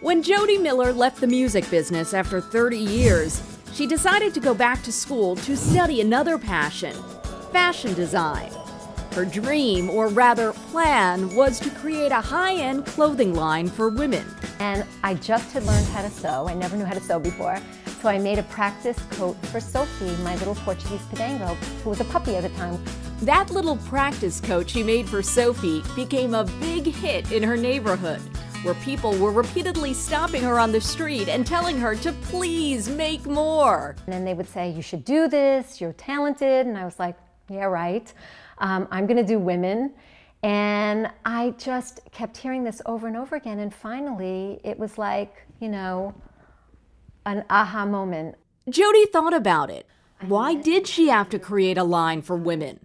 When Jody Miller left the music business after 30 years, she decided to go back to school to study another passion, fashion design. Her dream, or rather plan, was to create a high-end clothing line for women. And I just had learned how to sew. I never knew how to sew before. So I made a practice coat for Sophie, my little Portuguese Podengo, who was a puppy at the time. That little practice coat she made for Sophie became a big hit in her neighborhood, where people were repeatedly stopping her on the street and telling her to please make more. And then they would say, you should do this, you're talented. And I was like, yeah, right. I'm gonna do women. And I just kept hearing this over and over again. And finally, it was like, you know, an aha moment. Jody thought about it. Why did she have to create a line for women?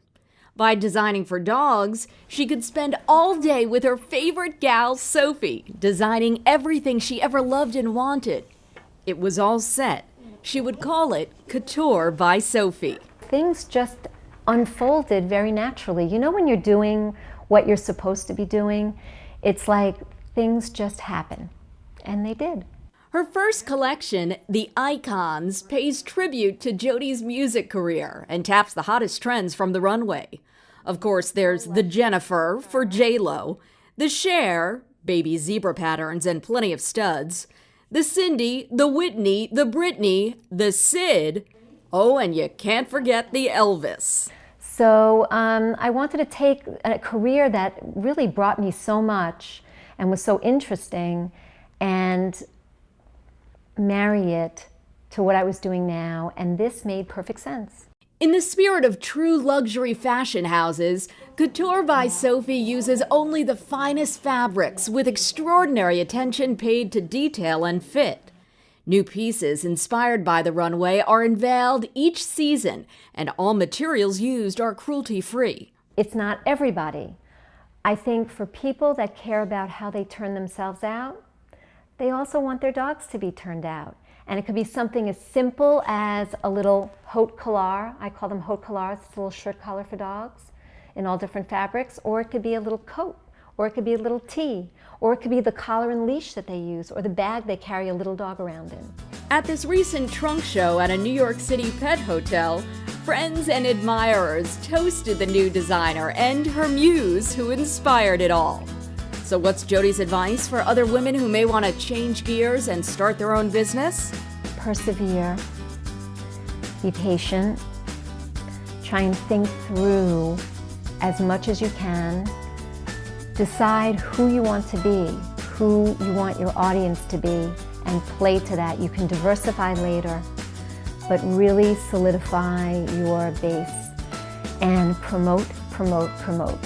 By designing for dogs, she could spend all day with her favorite gal, Sophie, designing everything she ever loved and wanted. It was all set. She would call it Couture by Sophie. Things just unfolded very naturally. You know, when you're doing what you're supposed to be doing, it's like things just happen. And they did. Her first collection, The Icons, pays tribute to Jody's music career and taps the hottest trends from the runway. Of course, there's the Jennifer for J-Lo, the Cher, baby zebra patterns and plenty of studs, the Cindy, the Whitney, the Britney, the Sid, oh, and you can't forget the Elvis. So I wanted to take a career that really brought me so much and was so interesting and marry it to what I was doing now, and this made perfect sense. In the spirit of true luxury fashion houses, Couture by Sophie uses only the finest fabrics with extraordinary attention paid to detail and fit. New pieces inspired by the runway are unveiled each season, and all materials used are cruelty-free. It's not everybody. I think for people that care about how they turn themselves out, they also want their dogs to be turned out. And it could be something as simple as a little haute collar. I call them haute collars. It's a little shirt collar for dogs in all different fabrics. Or it could be a little coat. Or it could be a little tee. Or it could be the collar and leash that they use, or the bag they carry a little dog around in. At this recent trunk show at a New York City pet hotel, friends and admirers toasted the new designer and her muse who inspired it all. So what's Jody's advice for other women who may want to change gears and start their own business? Persevere, be patient, try and think through as much as you can, decide who you want to be, who you want your audience to be, and play to that. You can diversify later, but really solidify your base and promote, promote, promote.